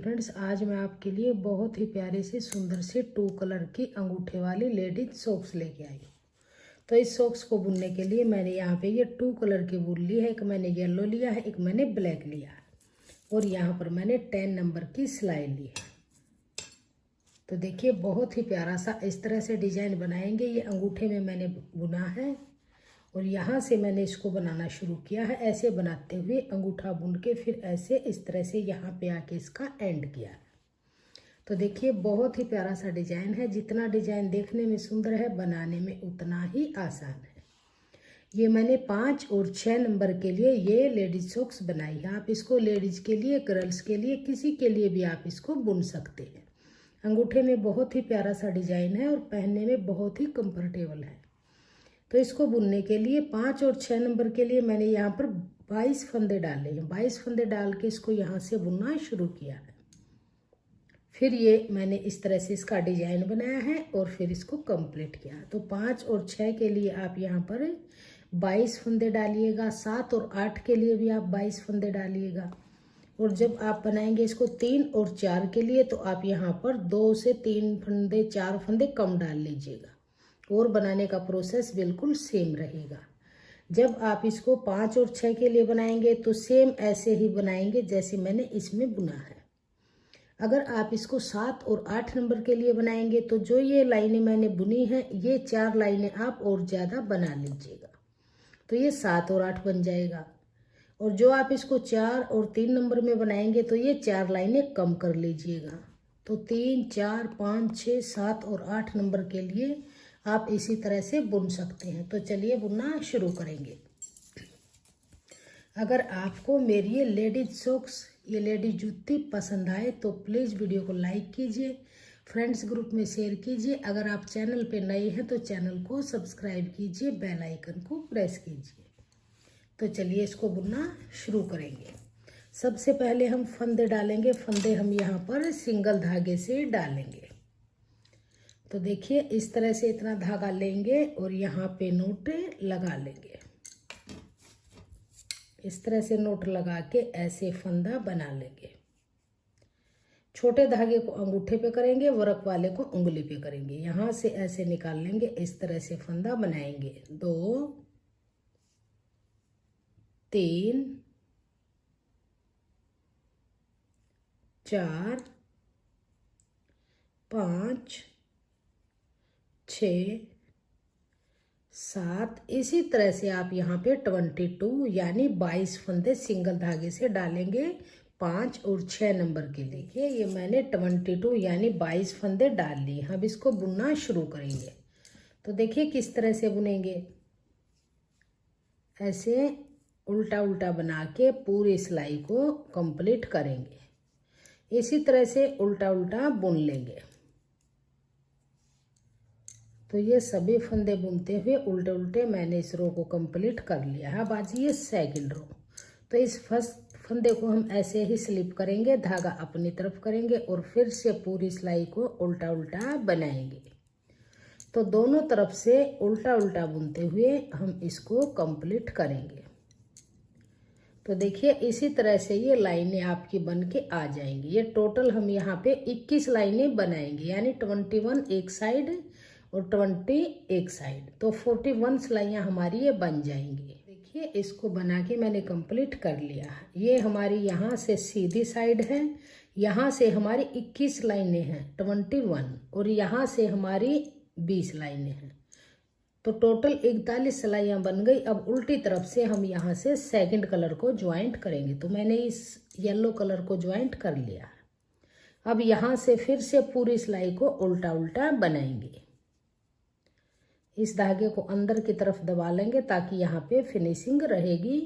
Friends, आज मैं आपके लिए बहुत ही प्यारे से सुंदर से 2 कलर की अंगूठे वाली लेडीज सॉक्स लेके आई हूँ। तो इस सॉक्स को बुनने के लिए मैंने यहाँ पे ये 2 कलर की वूल ली है। एक मैंने येलो लिया है, एक मैंने ब्लैक लिया है और यहाँ पर मैंने 10 नंबर की सिलाई ली है। तो देखिए बहुत ही प्यारा सा इस तरह से डिजाइन बनाएंगे। ये अंगूठे में मैंने बुना है और यहाँ से मैंने इसको बनाना शुरू किया है। ऐसे बनाते हुए अंगूठा बुन के फिर ऐसे इस तरह से यहाँ पे आके इसका एंड किया है। तो देखिए बहुत ही प्यारा सा डिजाइन है। जितना डिजाइन देखने में सुंदर है, बनाने में उतना ही आसान है। ये मैंने 5 और 6 नंबर के लिए ये लेडीज सॉक्स बनाई है। आप इसको लेडीज के लिए, गर्ल्स के लिए, किसी के लिए भी आप इसको बुन सकते हैं। अंगूठे में बहुत ही प्यारा सा डिजाइन है और पहनने में बहुत ही कंफर्टेबल है। तो इसको बुनने के लिए 5 और 6 नंबर के लिए मैंने यहाँ पर 22 फंदे डाले हैं। 22 फंदे डाल के इसको यहाँ से बुनना शुरू किया है। फिर ये मैंने इस तरह से इसका डिजाइन बनाया है और फिर इसको कंप्लीट किया। तो 5 और 6 के लिए आप यहाँ पर 22 फंदे डालिएगा। 7 और 8 के लिए भी आप 22 फंदे डालिएगा। और जब आप बनाएंगे इसको 3 और 4 के लिए तो आप यहाँ पर 2 से 3 फंदे, 4 फंदे कम डाल लीजिएगा और बनाने का प्रोसेस बिल्कुल सेम रहेगा। जब आप इसको 5 और 6 के लिए बनाएंगे तो सेम ऐसे ही बनाएंगे जैसे मैंने इसमें बुना है। अगर आप इसको 7 और 8 नंबर के लिए बनाएंगे तो जो ये लाइनें मैंने बुनी है, ये 4 लाइनें आप और ज़्यादा बना लीजिएगा, तो ये 7 और 8 बन जाएगा। और जो आप इसको 4 और 3 नंबर में बनाएंगे तो ये 4 लाइनें कम कर लीजिएगा। तो 3, 4, 5, 6, 7 और 8 नंबर के लिए आप इसी तरह से बुन सकते हैं। तो चलिए बुनना शुरू करेंगे। अगर आपको मेरी ये लेडीज सॉक्स, ये लेडीज जूती पसंद आए तो प्लीज़ वीडियो को लाइक कीजिए, फ्रेंड्स ग्रुप में शेयर कीजिए। अगर आप चैनल पे नए हैं तो चैनल को सब्सक्राइब कीजिए, बेल आइकन को प्रेस कीजिए। तो चलिए इसको बुनना शुरू करेंगे। सबसे पहले हम फंदे डालेंगे। फंदे हम यहाँ पर सिंगल धागे से डालेंगे। तो देखिए इस तरह से इतना धागा लेंगे और यहाँ पे नोट लगा लेंगे। इस तरह से नोट लगा के ऐसे फंदा बना लेंगे। छोटे धागे को अंगूठे पे करेंगे, वर्क वाले को उंगली पे करेंगे। यहाँ से ऐसे निकाल लेंगे, इस तरह से फंदा बनाएंगे। 2, 3, 4, 5, 6, 7। इसी तरह से आप यहाँ पे 22 यानी 22 फंदे सिंगल धागे से डालेंगे 5 और 6 नंबर के लिए। देखिए ये मैंने 22 यानी 22 फंदे डाल लिए। अब इसको बुनना शुरू करेंगे। तो देखिए किस तरह से बुनेंगे। ऐसे उल्टा उल्टा बना के पूरी सिलाई को कंप्लीट करेंगे। इसी तरह से उल्टा उल्टा बुन लेंगे। तो ये सभी फंदे बुनते हुए उल्टे उल्टे मैंने इस रो को कंप्लीट कर लिया है। अब आज ये सेकंड रो। तो इस फर्स्ट फंदे को हम ऐसे ही स्लिप करेंगे, धागा अपनी तरफ करेंगे और फिर से पूरी सिलाई को उल्टा उल्टा बनाएंगे। तो दोनों तरफ से उल्टा उल्टा बुनते हुए हम इसको कंप्लीट करेंगे। तो देखिए इसी तरह से ये लाइनें आपकी बन के आ जाएंगी। ये टोटल हम यहाँ पे 21 लाइनें बनाएंगे, यानी 21 एक साइड और 20 एक साइड। तो 41 सिलाइयाँ हमारी ये बन जाएंगी। देखिए इसको बना के मैंने कंप्लीट कर लिया। ये हमारी यहाँ से सीधी साइड है, यहाँ से हमारी 21 लाइनें हैं 21 और यहाँ से हमारी 20 लाइनें हैं। तो टोटल 41 सिलाइयाँ बन गई। अब उल्टी तरफ से हम यहाँ से सेकंड कलर को ज्वाइंट करेंगे। तो मैंने इस येलो कलर को ज्वाइंट कर लिया। अब यहाँ से फिर से पूरी सिलाई को उल्टा उल्टा बनाएंगे। इस धागे को अंदर की तरफ दबा लेंगे ताकि यहाँ पे फिनिशिंग रहेगी।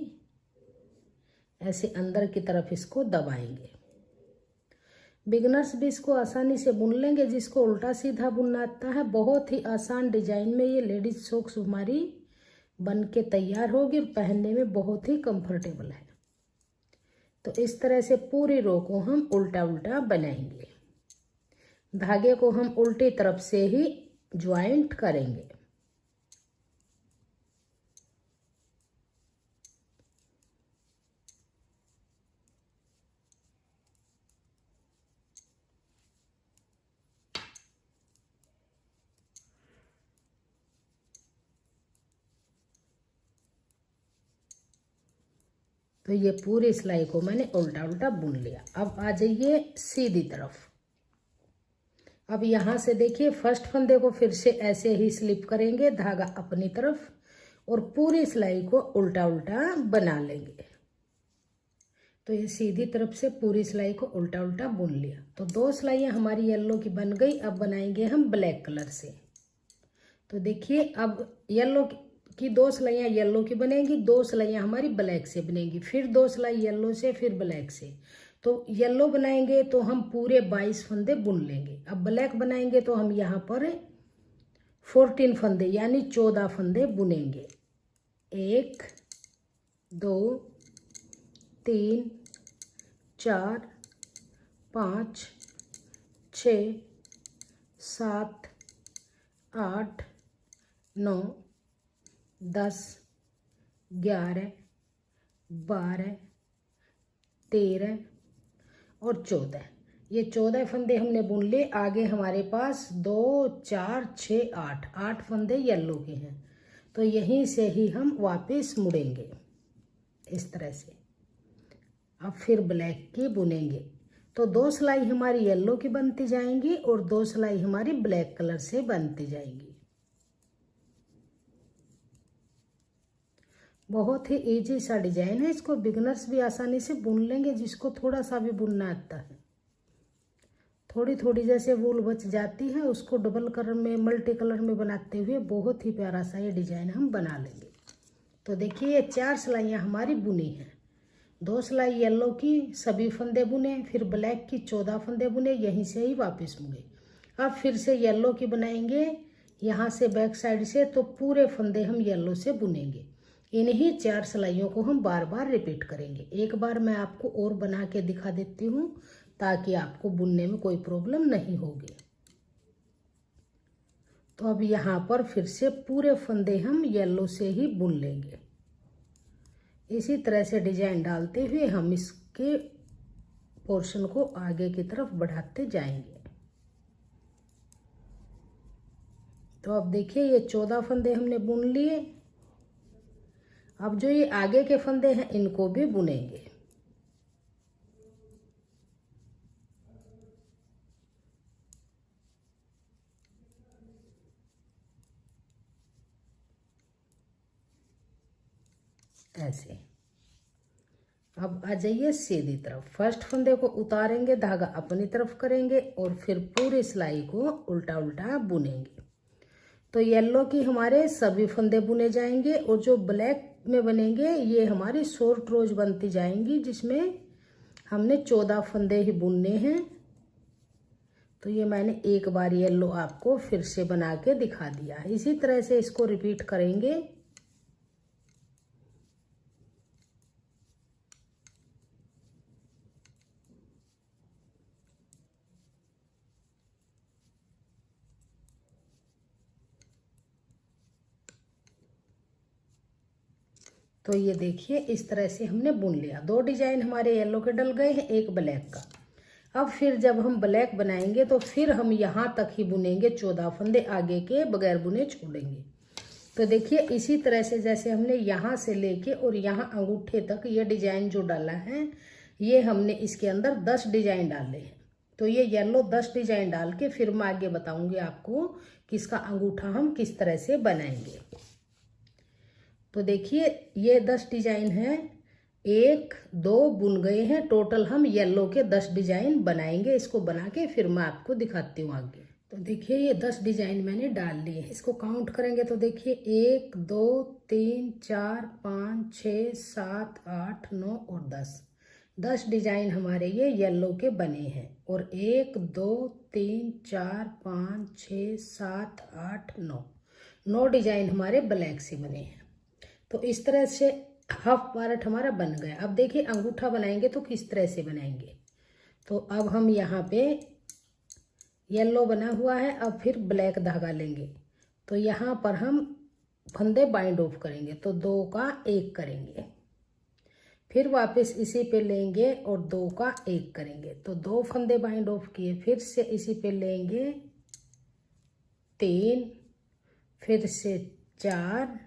ऐसे अंदर की तरफ इसको दबाएंगे। बिगनर्स भी इसको आसानी से बुन लेंगे। जिसको उल्टा सीधा बुनना आता है, बहुत ही आसान डिजाइन में ये लेडीज सॉक्स हमारी बन के तैयार होगी और पहनने में बहुत ही कंफर्टेबल है। तो इस तरह से पूरी रो को हम उल्टा उल्टा बनाएंगे। धागे को हम उल्टी तरफ से ही ज्वाइंट करेंगे। तो ये पूरी सिलाई को मैंने उल्टा उल्टा बुन लिया। अब आ जाइए सीधी तरफ। अब यहाँ से देखिए फर्स्ट फंदे को फिर से ऐसे ही स्लिप करेंगे, धागा अपनी तरफ, और पूरी सिलाई को उल्टा उल्टा बना लेंगे। तो ये सीधी तरफ से पूरी सिलाई को उल्टा उल्टा बुन लिया। तो 2 सिलाइयाँ हमारी येलो की बन गई। अब बनाएंगे हम ब्लैक कलर से। तो देखिए अब येलो की 2 सिलाइयाँ येलो की बनेंगी, 2 सिलाइयाँ हमारी ब्लैक से बनेंगी, फिर 2 सिलाई येलो से, फिर ब्लैक से। तो येलो बनाएंगे तो हम पूरे 22 फंदे बुन लेंगे। अब ब्लैक बनाएंगे तो हम यहाँ पर 14 फंदे यानी 14 फंदे बुनेंगे। 1 2 3 4 5 6 7 8 9 10 11 12 13 और 14। ये 14 फंदे हमने बुन लिए। आगे हमारे पास 2 4 6 8 फंदे येलो के हैं। तो यहीं से ही हम वापस मुड़ेंगे इस तरह से। अब फिर ब्लैक की बुनेंगे। तो 2 सिलाई हमारी येलो की बनती जाएंगी और 2 सिलाई हमारी ब्लैक कलर से बनती जाएंगी। बहुत ही इजी सा डिजाइन है, इसको बिगनर्स भी आसानी से बुन लेंगे, जिसको थोड़ा सा भी बुनना आता है। थोड़ी थोड़ी जैसे वूल बच जाती है उसको डबल कलर में, मल्टी कलर में बनाते हुए बहुत ही प्यारा सा ये डिजाइन हम बना लेंगे। तो देखिए ये 4 सिलाइयाँ हमारी बुनी हैं। 2 सिलाई येलो की सभी फंदे बुने, फिर ब्लैक की 14 फंदे बुने, यहीं से ही वापस मुड़े। अब फिर से येलो की बनाएंगे यहाँ से बैक साइड से, तो पूरे फंदे हम येलो से बुनेंगे। इन्हीं 4 सिलाइयों को हम बार बार रिपीट करेंगे। एक बार मैं आपको और बना के दिखा देती हूँ ताकि आपको बुनने में कोई प्रॉब्लम नहीं होगी। तो अब यहाँ पर फिर से पूरे फंदे हम येलो से ही बुन लेंगे। इसी तरह से डिजाइन डालते हुए हम इसके पोर्शन को आगे की तरफ बढ़ाते जाएंगे। तो अब देखिए ये 14 फंदे हमने बुन लिए। अब जो ये आगे के फंदे हैं इनको भी बुनेंगे। ऐसे। अब आ जाइए सीधी तरफ। फर्स्ट फंदे को उतारेंगे, धागा अपनी तरफ करेंगे और फिर पूरी सिलाई को उल्टा उल्टा बुनेंगे। तो येलो की हमारे सभी फंदे बुने जाएंगे और जो ब्लैक में बनेंगे ये हमारी शॉर्ट रोज बनती जाएंगी, जिसमें हमने 14 फंदे ही बुनने हैं। तो ये मैंने एक बार येलो आपको फिर से बना के दिखा दिया। इसी तरह से इसको रिपीट करेंगे। तो ये देखिए इस तरह से हमने बुन लिया। 2 डिजाइन हमारे येलो के डल गए हैं, एक ब्लैक का। अब फिर जब हम ब्लैक बनाएंगे तो फिर हम यहाँ तक ही बुनेंगे, 14 फंदे आगे के बगैर बुने छोड़ेंगे। तो देखिए इसी तरह से जैसे हमने यहाँ से लेके और यहाँ अंगूठे तक ये डिजाइन जो डाला है, ये हमने इसके अंदर 10 डिजाइन डाले हैं। तो ये येलो 10 डिजाइन डाल के फिर मैं आगे बताऊंगी आपको कि इसका अंगूठा हम किस तरह से बनाएंगे। तो देखिए ये 10 डिजाइन है, 1 2 बुन गए हैं। टोटल हम येलो के 10 डिजाइन बनाएंगे। इसको बना के फिर मैं आपको दिखाती हूँ आगे। तो देखिए ये 10 डिजाइन मैंने डाल लिए। इसको काउंट करेंगे तो देखिए 1 2 3 4 5 6 7 8 9 और 10 डिजाइन हमारे ये येलो के बने हैं। और 1 2 3 4 5 6 7 8 9 डिजाइन हमारे ब्लैक से बने हैं। तो इस तरह से हाफ पार्ट हमारा बन गया। अब देखिए अंगूठा बनाएंगे तो किस तरह से बनाएंगे। तो अब हम यहाँ पे येलो बना हुआ है, अब फिर ब्लैक धागा लेंगे। तो यहाँ पर हम फंदे बाइंड ऑफ करेंगे, तो 2 का 1 करेंगे, फिर वापस इसी पे लेंगे और 2 का 1 करेंगे। तो 2 फंदे बाइंड ऑफ किए, फिर से इसी पे लेंगे 3, फिर से 4,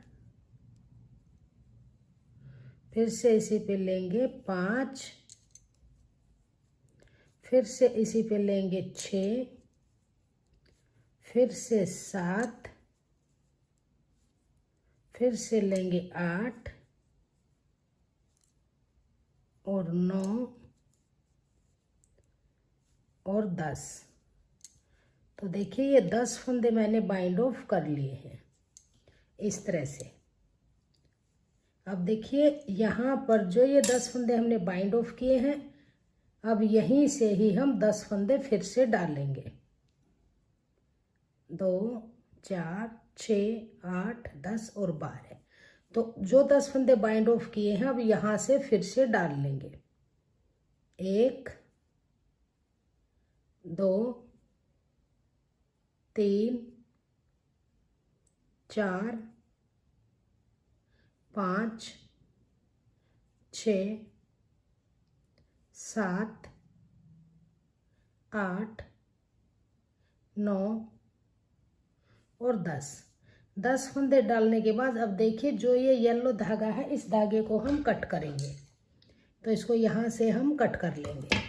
फिर से इसी पे लेंगे 5, फिर से इसी पे लेंगे 6, फिर से 7, फिर से लेंगे 8 और 9 और 10। तो देखिए ये 10 फंदे मैंने बाइंड ऑफ कर लिए हैं इस तरह से। अब देखिए यहाँ पर जो ये 10 फंदे हमने बाइंड ऑफ किए हैं, अब यहीं से ही हम 10 फंदे फिर से डालेंगे। 2, 4, 6, 8, 10 और 12। तो जो 10 फंदे बाइंड ऑफ किए हैं अब यहाँ से फिर से डाल लेंगे। 1, 2, 3, 4, 5, 6, 7, 8, 9 और 10 फंदे डालने के बाद अब देखिए जो ये येलो धागा है इस धागे को हम कट करेंगे। तो इसको यहाँ से हम कट कर लेंगे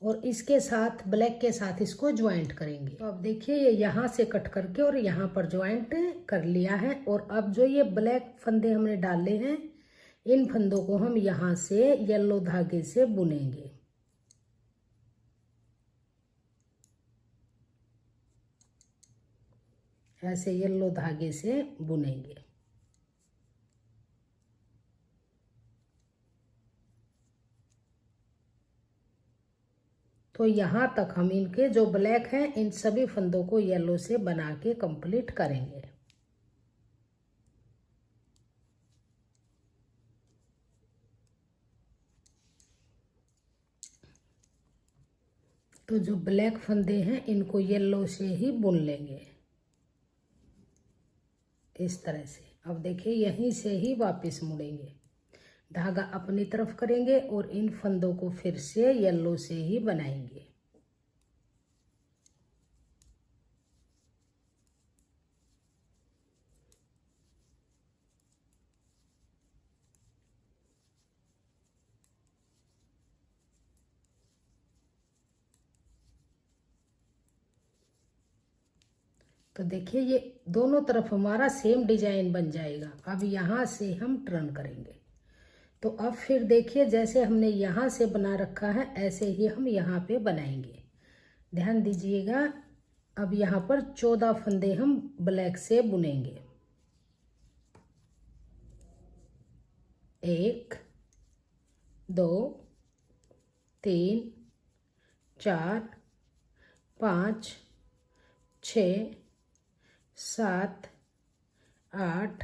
और इसके साथ ब्लैक के साथ इसको ज्वाइंट करेंगे। तो अब देखिए ये यहाँ से कट करके और यहाँ पर ज्वाइंट कर लिया है। और अब जो ये ब्लैक फंदे हमने डाले हैं इन फंदों को हम यहाँ से येलो धागे से बुनेंगे। ऐसे येलो धागे से बुनेंगे। तो यहाँ तक हम इनके जो ब्लैक हैं इन सभी फंदों को येलो से बना के कंप्लीट करेंगे। तो जो ब्लैक फंदे हैं इनको येलो से ही बुन लेंगे इस तरह से। अब देखिए यहीं से ही वापस मुड़ेंगे, धागा अपनी तरफ करेंगे और इन फंदों को फिर से येलो से ही बनाएंगे। तो देखिए ये दोनों तरफ हमारा सेम डिजाइन बन जाएगा। अब यहाँ से हम टर्न करेंगे। तो अब फिर देखिए जैसे हमने यहाँ से बना रखा है ऐसे ही हम यहाँ पे बनाएंगे। ध्यान दीजिएगा। अब यहाँ पर 14 फंदे हम ब्लैक से बुनेंगे। 1, 2, 3, 4, 5, 6, 7, 8,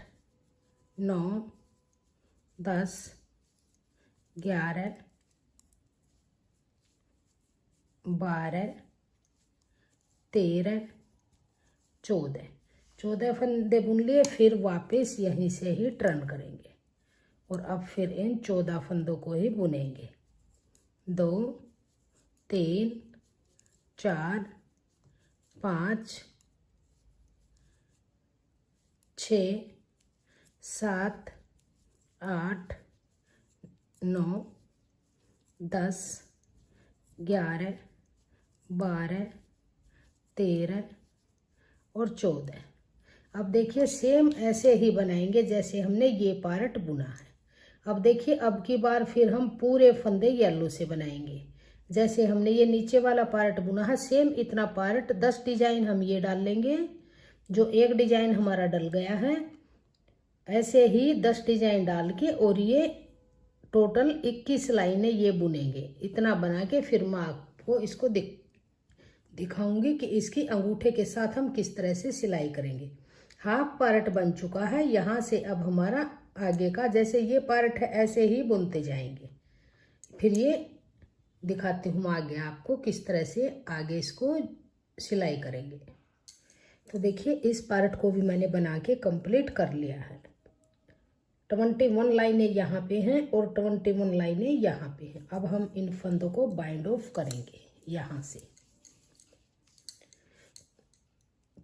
9, 10, 11, 12, 13, 14 फंदे बुन लिए। फिर वापस यहीं से ही टर्न करेंगे और अब फिर इन 14 फंदों को ही बुनेंगे। 2, 3, 4, 5, 6, 7, 8, 9, 10, 11, 12, 13 और 14। अब देखिए सेम ऐसे ही बनाएंगे जैसे हमने ये पार्ट बुना है। अब देखिए अब की बार फिर हम पूरे फंदे येलो से बनाएंगे। जैसे हमने ये नीचे वाला पार्ट बुना है सेम इतना पार्ट 10 डिजाइन हम ये डाल लेंगे। जो एक डिजाइन हमारा डल गया है ऐसे ही 10 डिजाइन डाल के और ये टोटल 21 लाइनें ये बुनेंगे। इतना बना के फिर मैं आपको इसको दिखाऊंगी कि इसकी अंगूठे के साथ हम किस तरह से सिलाई करेंगे। हाफ पार्ट बन चुका है। यहाँ से अब हमारा आगे का जैसे ये पार्ट है ऐसे ही बुनते जाएंगे। फिर ये दिखाती हूँ आगे आपको किस तरह से आगे इसको सिलाई करेंगे। तो देखिए इस पार्ट को भी मैंने बना के कंप्लीट कर लिया है। 21 लाइनें यहाँ पे हैं और 21 लाइनें यहाँ पे हैं। अब हम इन फंदों को बाइंड ऑफ करेंगे यहाँ से।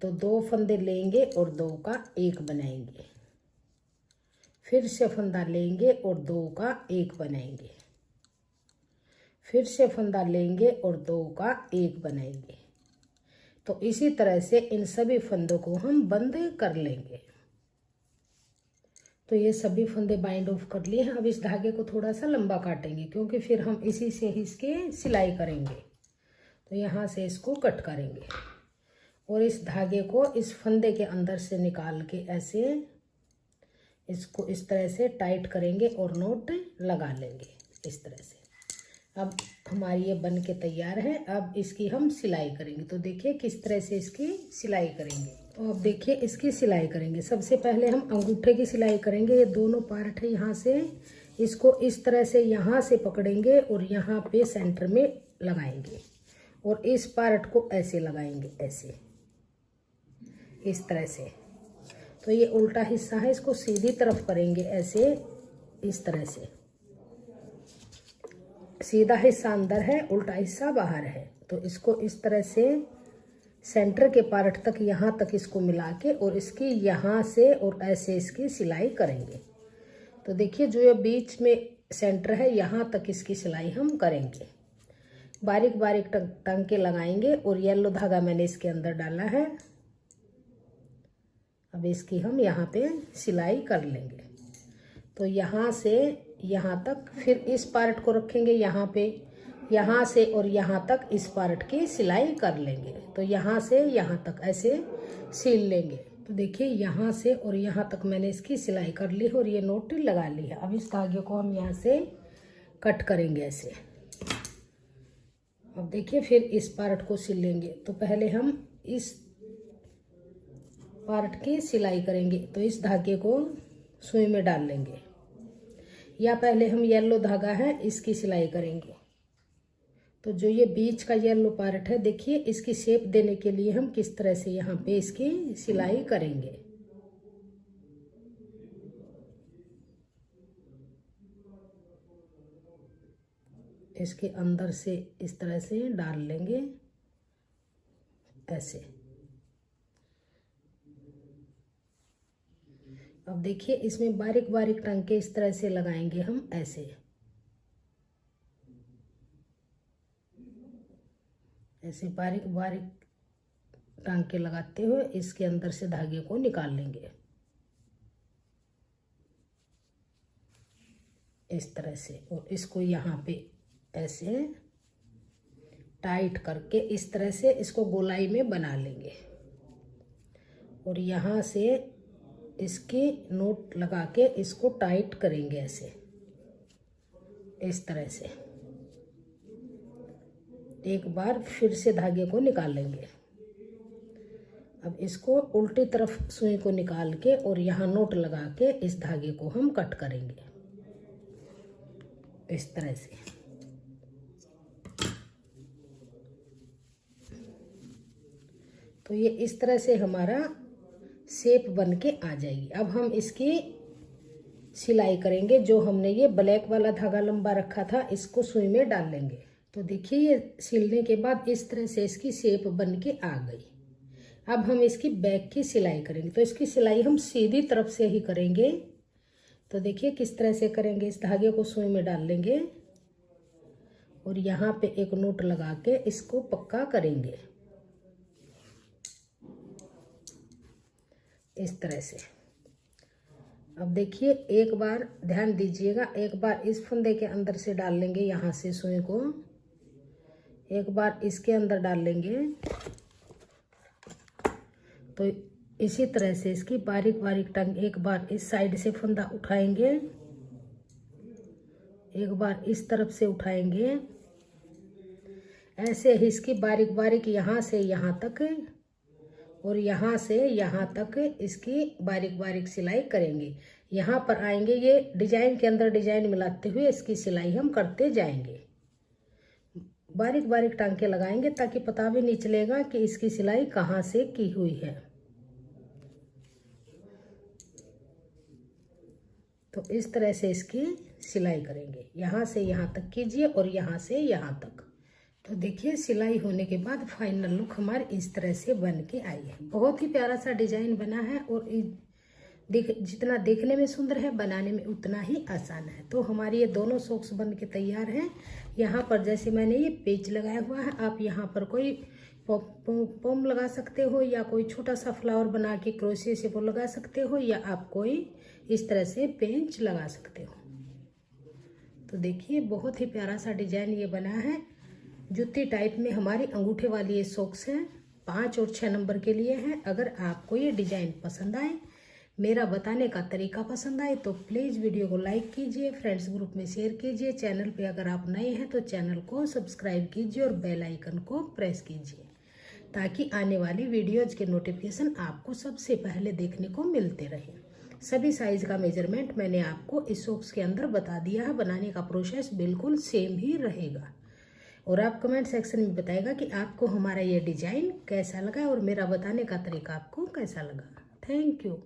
तो 2 फंदे लेंगे और 2 का 1 बनाएंगे। फिर से फंदा लेंगे और 2 का 1 बनाएंगे, फिर से फंदा लेंगे और 2 का 1 बनाएंगे। तो इसी तरह से इन सभी फंदों को हम बंद कर लेंगे। तो ये सभी फंदे बाइंड ऑफ कर लिए हैं। अब इस धागे को थोड़ा सा लंबा काटेंगे क्योंकि फिर हम इसी से ही इसके सिलाई करेंगे। तो यहाँ से इसको कट करेंगे और इस धागे को इस फंदे के अंदर से निकाल के ऐसे इसको इस तरह से टाइट करेंगे और नोट लगा लेंगे इस तरह से। अब हमारी ये बन के तैयार है। अब इसकी हम सिलाई करेंगे। तो देखिए किस तरह से इसकी सिलाई करेंगे। तो अब देखिए इसकी सिलाई करेंगे। सबसे पहले हम अंगूठे की सिलाई करेंगे। ये दोनों पार्ट है, यहाँ से इसको इस तरह से यहाँ से पकड़ेंगे और यहाँ पे सेंटर में लगाएंगे और इस पार्ट को ऐसे लगाएंगे, ऐसे इस तरह से। तो ये उल्टा हिस्सा है, इसको सीधी तरफ करेंगे ऐसे, इस तरह से। सीधा हिस्सा अंदर है, उल्टा हिस्सा बाहर है। तो इसको इस तरह से सेंटर के पार्ट तक, यहाँ तक इसको मिला के और इसकी यहाँ से और ऐसे इसकी सिलाई करेंगे। तो देखिए जो ये बीच में सेंटर है, यहाँ तक इसकी सिलाई हम करेंगे। बारीक बारीक टांके लगाएंगे और येलो धागा मैंने इसके अंदर डाला है। अब इसकी हम यहाँ पे सिलाई कर लेंगे। तो यहाँ से यहाँ तक, फिर इस पार्ट को रखेंगे यहाँ पे, यहाँ से और यहाँ तक इस पार्ट की सिलाई कर लेंगे। तो यहाँ से यहाँ तक ऐसे सिल लेंगे। तो देखिए यहाँ से और यहाँ तक मैंने इसकी सिलाई कर ली और ये नोट लगा ली है। अब इस धागे को हम यहाँ से कट करेंगे ऐसे। अब देखिए फिर इस पार्ट को सिल लेंगे। तो पहले हम इस पार्ट की सिलाई करेंगे। तो इस धागे को सुई में डाल लेंगे, या पहले हम येलो धागा है इसकी सिलाई करेंगे। तो जो ये बीच का येलो पार्ट है, देखिए इसकी शेप देने के लिए हम किस तरह से यहाँ पे इसकी सिलाई करेंगे। इसके अंदर से इस तरह से डाल लेंगे ऐसे। अब देखिए इसमें बारीक बारीक टांके इस तरह से लगाएंगे हम ऐसे, ऐसे बारीक बारीक टांके लगाते हुए इसके अंदर से धागे को निकाल लेंगे इस तरह से। और इसको यहाँ पे ऐसे टाइट करके इस तरह से इसको गोलाई में बना लेंगे और यहाँ से इसकी नोट लगा के इसको टाइट करेंगे ऐसे, इस तरह से। एक बार फिर से धागे को निकाल लेंगे। अब इसको उल्टी तरफ सुई को निकाल के और यहाँ नोट लगा के इस धागे को हम कट करेंगे इस तरह से। तो ये इस तरह से हमारा शेप बन के आ जाएगी। अब हम इसकी सिलाई करेंगे। जो हमने ये ब्लैक वाला धागा लंबा रखा था, इसको सुई में डाल लेंगे। तो देखिए ये सिलने के बाद इस तरह से इसकी शेप बन के आ गई। अब हम इसकी बैक की सिलाई करेंगे। तो इसकी सिलाई हम सीधी तरफ से ही करेंगे। तो देखिए किस तरह से करेंगे। इस धागे को सुई में डाल लेंगे और यहाँ पे एक नोट लगा के इसको पक्का करेंगे इस तरह से। अब देखिए एक बार ध्यान दीजिएगा, एक बार इस फंदे के अंदर से डाल लेंगे यहाँ से सुई को, एक बार इसके अंदर डाल लेंगे। तो इसी तरह से इसकी बारीक बारीक टांग, एक बार इस साइड से फंदा उठाएंगे, एक बार इस तरफ से उठाएंगे, ऐसे ही इसकी बारीक बारीक यहाँ से यहाँ तक और यहाँ से यहाँ तक इसकी बारीक बारीक सिलाई करेंगे। यहाँ पर आएंगे, ये डिजाइन के अंदर डिजाइन मिलाते हुए इसकी सिलाई हम करते जाएंगे। बारीक बारीक टांके लगाएंगे ताकि पता भी नहीं चलेगा कि इसकी सिलाई कहाँ से की हुई है। तो इस तरह से इसकी सिलाई करेंगे। यहाँ से यहाँ तक कीजिए और यहाँ से यहाँ तक। तो देखिए सिलाई होने के बाद फाइनल लुक हमारी इस तरह से बन के आई है। बहुत ही प्यारा सा डिजाइन बना है और जितना देखने में सुंदर है बनाने में उतना ही आसान है। तो हमारी ये दोनों सॉक्स बन के तैयार हैं। यहाँ पर जैसे मैंने ये पेच लगाया हुआ है, आप यहाँ पर कोई पॉम लगा सकते हो या कोई छोटा सा फ्लावर बना के क्रोशे से वो लगा सकते हो, या आप कोई इस तरह से पेंच लगा सकते हो। तो देखिए बहुत ही प्यारा सा डिजाइन ये बना है। जूती टाइप में हमारी अंगूठे वाली ये सॉक्स हैं, 5 और 6 नंबर के लिए हैं। अगर आपको ये डिजाइन पसंद आए, मेरा बताने का तरीका पसंद आए, तो प्लीज़ वीडियो को लाइक कीजिए, फ्रेंड्स ग्रुप में शेयर कीजिए। चैनल पे अगर आप नए हैं तो चैनल को सब्सक्राइब कीजिए और बेल आइकन को प्रेस कीजिए, ताकि आने वाली वीडियोज़ के नोटिफिकेशन आपको सबसे पहले देखने को मिलते रहे। सभी साइज़ का मेजरमेंट मैंने आपको इस सॉक्स के अंदर बता दिया है। बनाने का प्रोसेस बिल्कुल सेम ही रहेगा। और आप कमेंट सेक्शन में बताएगा कि आपको हमारा ये डिज़ाइन कैसा लगा और मेरा बताने का तरीका आपको कैसा लगा। Thank you.